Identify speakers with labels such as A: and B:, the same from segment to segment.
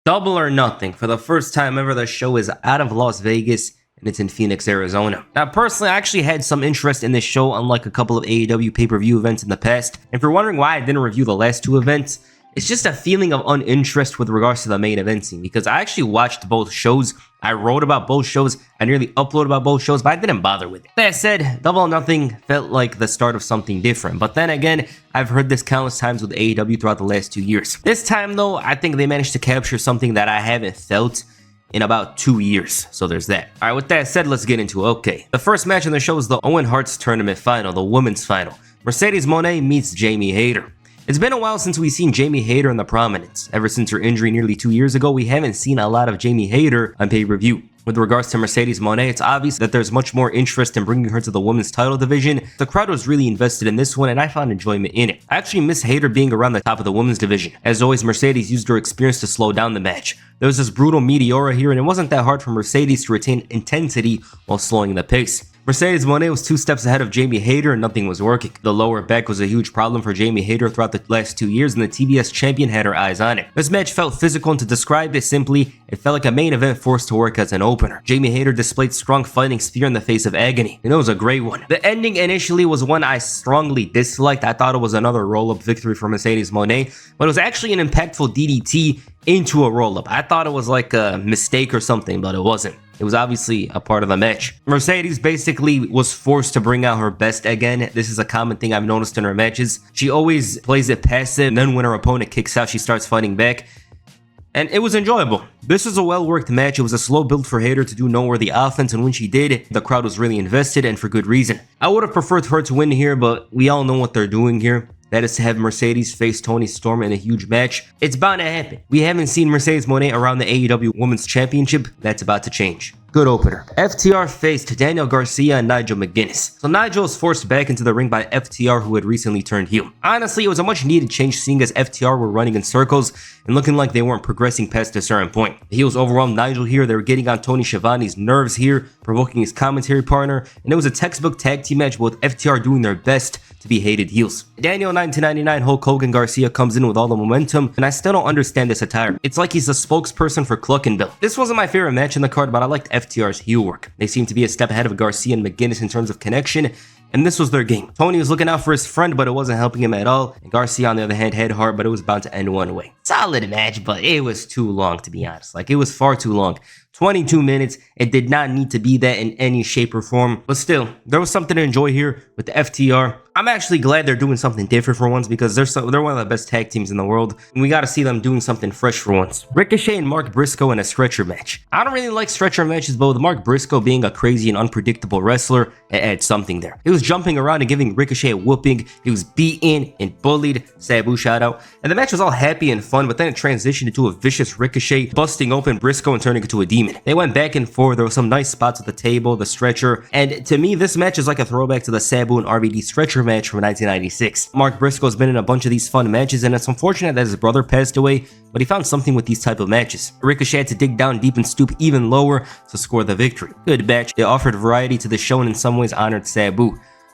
A: Double or Nothing. For the first time ever, the show is out of Las Vegas and it's in Phoenix, Arizona. Now, personally, I actually had some interest in this show, unlike a couple of AEW pay-per-view events in the past. And if you're wondering why I didn't review the last two events, it's just a feeling of uninterest with regards to the main event scene, because I actually watched both shows. I wrote about both shows. I nearly uploaded about both shows, but I didn't bother with it. That said, Double or Nothing felt like the start of something different. But then again, I've heard this countless times with AEW throughout the last 2 years. This time, though, I think they managed to capture something that I haven't felt in about 2 years. So there's that. All right, with that said, let's get into it. Okay, the first match on the show is the Owen Hart's Tournament Final, the women's final. Mercedes Monet meets Jamie Hayter. It's been a while since we've seen Jamie Hayter in the prominence. Ever since her injury nearly 2 years ago, we haven't seen a lot of Jamie Hayter on pay-per-view. With regards to Mercedes Monet, it's obvious that there's much more interest in bringing her to the women's title division. The crowd was really invested in this one, and I found enjoyment in it. I actually miss Hayter being around the top of the women's division. As always, Mercedes used her experience to slow down the match. There was this brutal meteora here, and it wasn't that hard for Mercedes to retain intensity while slowing the pace. Mercedes Monet was 2 steps ahead of Jamie Hayter and nothing was working. The lower back was a huge problem for Jamie Hayter throughout the last 2 years, and the TBS champion had her eyes on it. This match felt physical, and to describe it simply, it felt like a main event forced to work as an opener. Jamie Hayter displayed strong fighting spear in the face of agony, and it was a great one. The ending initially was one I strongly disliked. I thought it was another roll-up victory for Mercedes Monet, but it was actually an impactful DDT into a roll-up. I thought it was like a mistake or something, but it wasn't. It was obviously a part of the match. Mercedes basically was forced to bring out her best again. This is a common thing I've noticed in her matches. She always plays it passive, and then when her opponent kicks out, she starts fighting back. And it was enjoyable. This was a well-worked match. It was a slow build for Hayter to do noteworthy offense, and when she did, the crowd was really invested, and for good reason. I would have preferred her to win here, but we all know what they're doing here. That is to have Mercedes face Toni Storm in a huge match. It's bound to happen. We haven't seen Mercedes Monet around the AEW Women's Championship. That's about to change. Good opener. FTR faced Daniel Garcia and Nigel McInness. So Nigel was forced back into the ring by FTR, who had recently turned heel. Honestly, it was a much needed change, seeing as FTR were running in circles and looking like they weren't progressing past a certain point. The heels overwhelmed Nigel here. They were getting on Tony Schiavone's nerves here, provoking his commentary partner, and it was a textbook tag team match with FTR doing their best to be hated heels. Daniel 1999 Hulk Hogan Garcia comes in with all the momentum, and I still don't understand this attire. It's like he's a spokesperson for Cluckenbill. This wasn't my favorite match in the card, but I liked FTR's heel work. They seemed to be a step ahead of Garcia and McInness in terms of connection, and this was their game. Tony was looking out for his friend, but it wasn't helping him at all. And Garcia, on the other hand, had heart, but it was bound to end one way. Solid match, but it was too long, to be honest. Like, it was far too long. 22 minutes. It did not need to be that in any shape or form. But still, there was something to enjoy here with the FTR. I'm actually glad they're doing something different for once, because they're one of the best tag teams in the world, and we got to see them doing something fresh for once. Ricochet and Mark Brisco in a stretcher match. I don't really like stretcher matches, but with Mark Brisco being a crazy and unpredictable wrestler, it adds something there. He was jumping around and giving Ricochet a whooping. He was beaten and bullied. Sabu shout out. And the match was all happy and fun, but then it transitioned into a vicious Ricochet busting open Brisco and turning into a demon. They went back and forth. There were some nice spots at the table, the stretcher, and to me, this match is like a throwback to the Sabu and RVD stretcher match from 1996. Mark Briscoe's been in a bunch of these fun matches, and it's unfortunate that his brother passed away, but he found something with these type of matches. Ricochet had to dig down deep and stoop even lower to score the victory. Good match. It offered variety to the show and in some ways honored Sabu.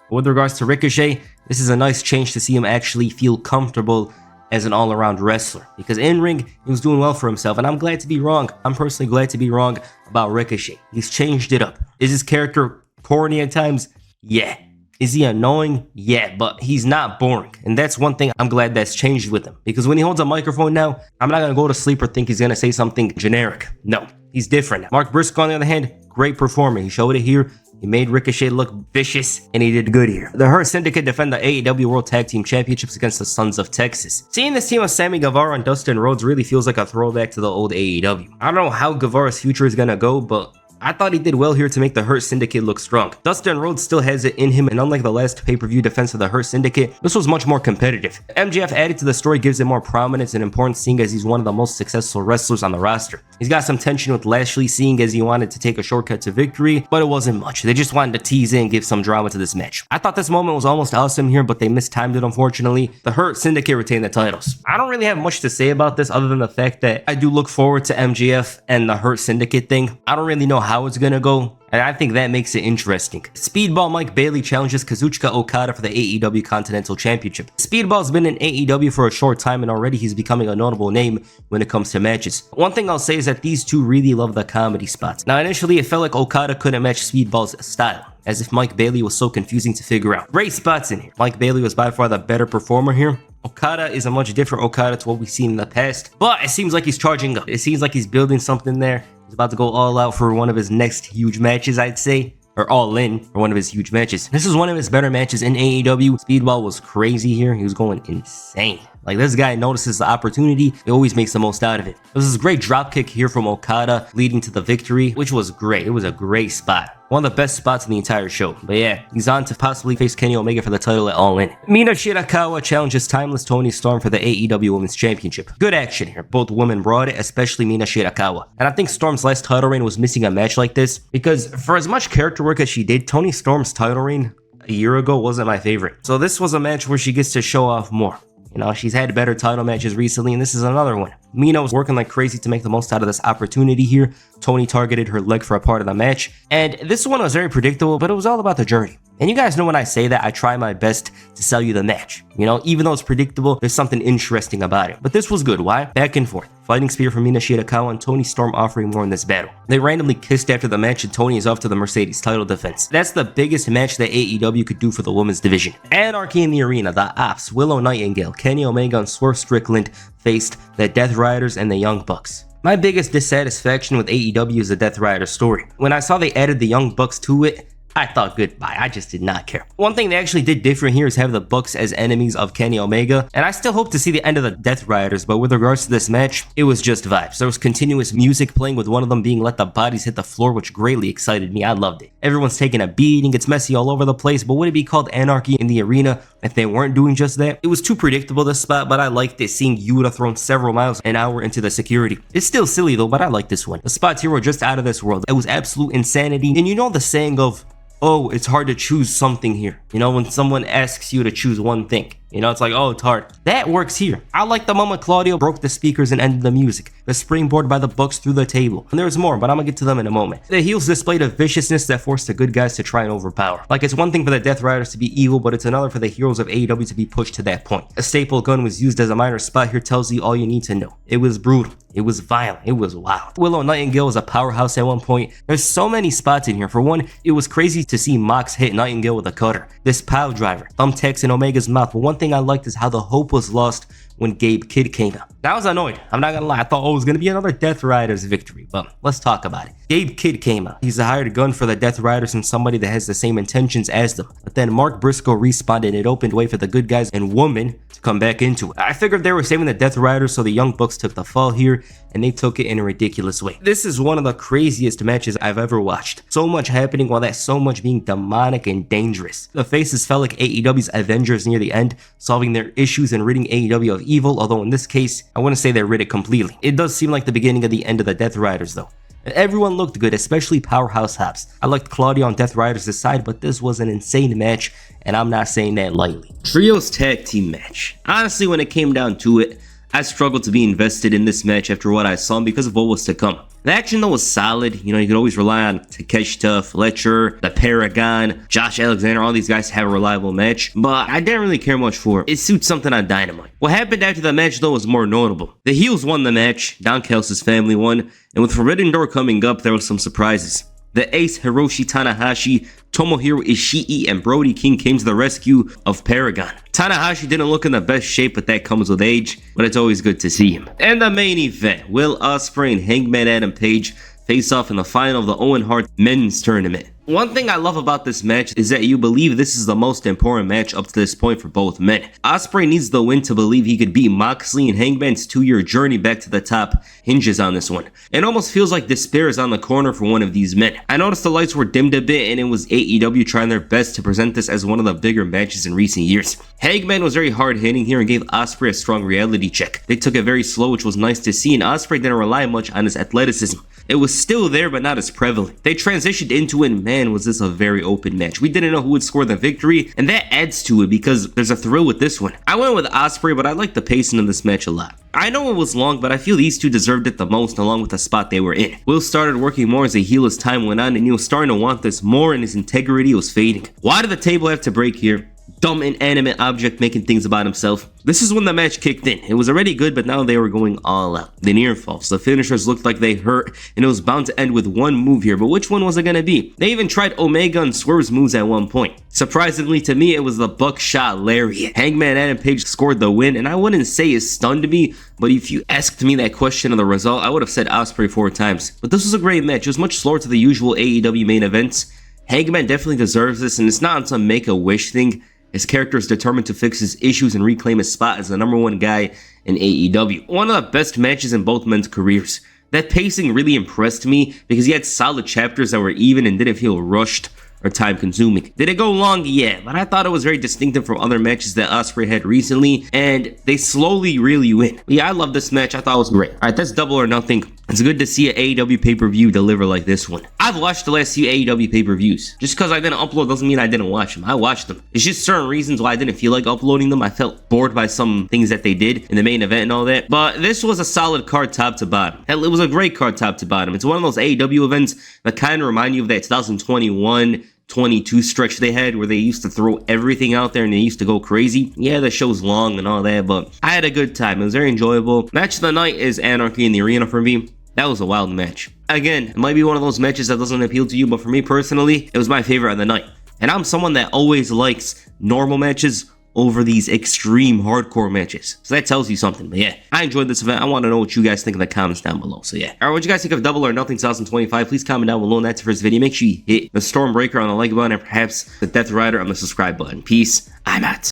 A: But with regards to Ricochet, this is a nice change to see him actually feel comfortable as an all-around wrestler, because in-ring, he was doing well for himself, and I'm glad to be wrong. I'm personally glad to be wrong about Ricochet. He's changed it up. Is his character corny at times? Yeah. Is he annoying? Yeah, but he's not boring, and that's one thing I'm glad that's changed with him, because when he holds a microphone now, I'm not gonna go to sleep or think he's gonna say something generic. No, he's different now. Mark Briscoe, on the other hand, great performer. He showed it here. He made Ricochet look vicious, and he did good here. The Hurst Syndicate defend the AEW World Tag Team Championships against the Sons of Texas. Seeing this team of Sammy Guevara and Dustin Rhodes really feels like a throwback to the old AEW. I don't know how Guevara's future is gonna go, but I thought he did well here to make the Hurst Syndicate look strong. Dustin Rhodes still has it in him, and unlike the last pay-per-view defense of the Hurst Syndicate, this was much more competitive. MJF added to the story gives it more prominence and importance, seeing as he's one of the most successful wrestlers on the roster. He's got some tension with Lashley, seeing as he wanted to take a shortcut to victory, but it wasn't much. They just wanted to tease in and give some drama to this match. I thought this moment was almost awesome here, but they mistimed it, unfortunately. The Hurst Syndicate retained the titles. I don't really have much to say about this other than the fact that I do look forward to MJF and the Hurst Syndicate thing. I don't really know how it's gonna go. and I think that makes it interesting. Speedball Mike Bailey challenges Kazuchika Okada for the AEW Continental Championship. Speedball's been in AEW for a short time, and already he's becoming a notable name when it comes to matches. One thing I'll say is that these two really love the comedy spots. Now, initially it felt like Okada couldn't match Speedball's style, as if Mike Bailey was so confusing to figure out. Great spots in here. Mike Bailey was by far the better performer here. Okada is a much different Okada to what we've seen in the past, but it seems like he's charging up. It seems like he's building something there. He's about to go all out for one of his next huge matches, I'd say. Or all in for one of his huge matches. This is one of his better matches in AEW. Speedball was crazy here. He was going insane. Like, this guy notices the opportunity. He always makes the most out of it. There was this great dropkick here from Okada leading to the victory, which was great. It was a great spot. One of the best spots in the entire show. But yeah, he's on to possibly face Kenny Omega for the title at All In. Mina Shirakawa challenges Timeless Toni Storm for the AEW Women's Championship. Good action here. Both women brought it, especially Mina Shirakawa. And I think Storm's last title reign was missing a match like this, because for as much character work as she did, Toni Storm's title reign a year ago wasn't my favorite. So this was a match where she gets to show off more. You know, she's had better title matches recently, and this is another one. Mina was working like crazy to make the most out of this opportunity here. Toni targeted her leg for a part of the match, and this one was very predictable, but it was all about the journey. And you guys know when I say that, I try my best to sell you the match. You know, even though it's predictable, there's something interesting about it. But this was good. Why? Back and forth. Fighting spear from Mina Shirakawa and Toni Storm offering more in this battle. They randomly kissed after the match, and Toni is off to the Mercedes title defense. That's the biggest match that AEW could do for the women's division. Anarchy in the arena. The Ops, Willow Nightingale, Kenny Omega, and Swerve Strickland faced the Death Riders and the Young Bucks. My biggest dissatisfaction with AEW is the Death Rider story. When I saw they added the Young Bucks to it, I thought goodbye. I just did not care. One thing they actually did different here is have the Bucks as enemies of Kenny Omega, and I still hope to see the end of the Death Riders, but with regards to this match, it was just vibes. There was continuous music playing, with one of them being Let the Bodies Hit the Floor, which greatly excited me. I loved it. Everyone's taking a beating, it's messy all over the place, but would it be called Anarchy in the arena if they weren't doing just that? It was too predictable, this spot, but I liked it, seeing Yuta thrown several miles an hour into the security. It's still silly though, but I like this one. The spots here were just out of this world. It was absolute insanity, and you know the saying of, oh, it's hard to choose something here. You know, when someone asks you to choose one thing. You know, it's like, oh, it's hard. That works here. I like the moment Claudio broke the speakers and ended the music. The springboard by the Bucks through the table. And there's more, but I'm gonna get to them in a moment. The heels displayed a viciousness that forced the good guys to try and overpower. Like, it's one thing for the Death Riders to be evil, but it's another for the heroes of AEW to be pushed to that point. A staple gun was used as a minor spot here, tells you all you need to know. It was brutal. It was violent. It was wild. Willow Nightingale was a powerhouse at one point. There's so many spots in here. For one, it was crazy to see Mox hit Nightingale with a cutter. This pile driver, thumbtacks in Omega's mouth. But one thing I liked is how the hope was lost when Gabe Kidd came out. I was annoyed. I'm not gonna lie. I thought, oh, it was gonna be another Death Riders victory. But let's talk about it. Gabe Kidd came out. He's a hired gun for the Death Riders and somebody that has the same intentions as them. But then Mark Brisco respawned, and it opened way for the good guys and woman to come back into it. I figured they were saving the Death Riders, so the Young Bucks took the fall here, and they took it in a ridiculous way. This is one of the craziest matches I've ever watched. So much happening while that's so much being demonic and dangerous. The faces felt like AEW's Avengers near the end, solving their issues and ridding AEW of evil, although in this case, I wouldn't say they rid it completely. It does seem like the beginning of the end of the Death Riders though. Everyone looked good, especially Powerhouse Hobbs. I liked Claudio on Death Riders' side, but this was an insane match, and I'm not saying that lightly. Trios tag team match. Honestly, when it came down to it, I struggled to be invested in this match after what I saw because of what was to come. The action though was solid. You know, you could always rely on Takeshita, Fletcher, the Paragon, Josh Alexander, all these guys to have a reliable match, but I didn't really care much for it. It suits something on Dynamite. What happened after the match though was more notable. The heels won the match, Don Callis' family won, and with Forbidden Door coming up, there was some surprises. The ace Hiroshi Tanahashi, Tomohiro Ishii, and Brody King came to the rescue of Paragon. Tanahashi didn't look in the best shape, but that comes with age, but it's always good to see him. And the main event, Will Ospreay and Hangman Adam Page face off in the final of the Owen Hart Men's Tournament. One thing I love about this match is that you believe this is the most important match up to this point for both men. Ospreay needs the win to believe he could beat Moxley, and Hangman's 2-year journey back to the top hinges on this one. It almost feels like despair is on the corner for one of these men. I noticed the lights were dimmed a bit, and it was AEW trying their best to present this as one of the bigger matches in recent years. Hangman was very hard hitting here and gave Ospreay a strong reality check. They took it very slow, which was nice to see, and Ospreay didn't rely much on his athleticism. It was still there, but not as prevalent. They transitioned into it, and man, man, was this a very open match. We didn't know who would score the victory, and that adds to it because there's a thrill with this one. I went with Ospreay, but I like the pacing of this match a lot. I know it was long, but I feel these two deserved it the most along with the spot they were in. Will started working more as a heel as time went on, and he was starting to want this more, and his integrity was fading. Why did the table have to break here? Dumb inanimate object making things about himself. This is when the match kicked in. It was already good, but now they were going all out. The near falls, the finishers looked like they hurt, and it was bound to end with one move here, but which one was it gonna be? They even tried Omega and Swerve's moves at one point. Surprisingly to me, it was the buckshot lariat. Hangman Adam Page scored the win, and I wouldn't say it stunned me, but if you asked me that question of the result, I would have said Ospreay 4 times. But this was a great match. It was much slower to the usual AEW main events. Hangman definitely deserves this, and it's not some make-a-wish thing. His character is determined to fix his issues and reclaim his spot as the #1 guy in AEW. One of the best matches in both men's careers. That pacing really impressed me because he had solid chapters that were even and didn't feel rushed or time consuming. Did it go long? Yeah, but I thought it was very distinctive from other matches that Ospreay had recently, and they slowly really win. Yeah, I love this match. I thought it was great. Alright, that's Double or Nothing. It's good to see an AEW pay-per-view deliver like this one. I've watched the last few AEW pay-per-views. Just because I didn't upload doesn't mean I didn't watch them. I watched them. It's just certain reasons why I didn't feel like uploading them. I felt bored by some things that they did in the main event and all that. But this was a solid card top to bottom. Hell, it was a great card top to bottom. It's one of those AEW events that kind of remind you of that 2021-22 stretch they had where they used to throw everything out there and they used to go crazy. Yeah, the show's long and all that, but I had a good time. It was very enjoyable. Match of the night is Anarchy in the Arena for me. That was a wild match. Again, it might be one of those matches that doesn't appeal to you, but for me personally, it was my favorite of the night. And I'm someone that always likes normal matches over these extreme hardcore matches. So that tells you something. But yeah, I enjoyed this event. I want to know what you guys think in the comments down below. So yeah. Alright, what you guys think of Double or Nothing 2025? Please comment down below. And that's it for this video. Make sure you hit the Stormbreaker on the like button and perhaps the Death Rider on the subscribe button. Peace. I'm out.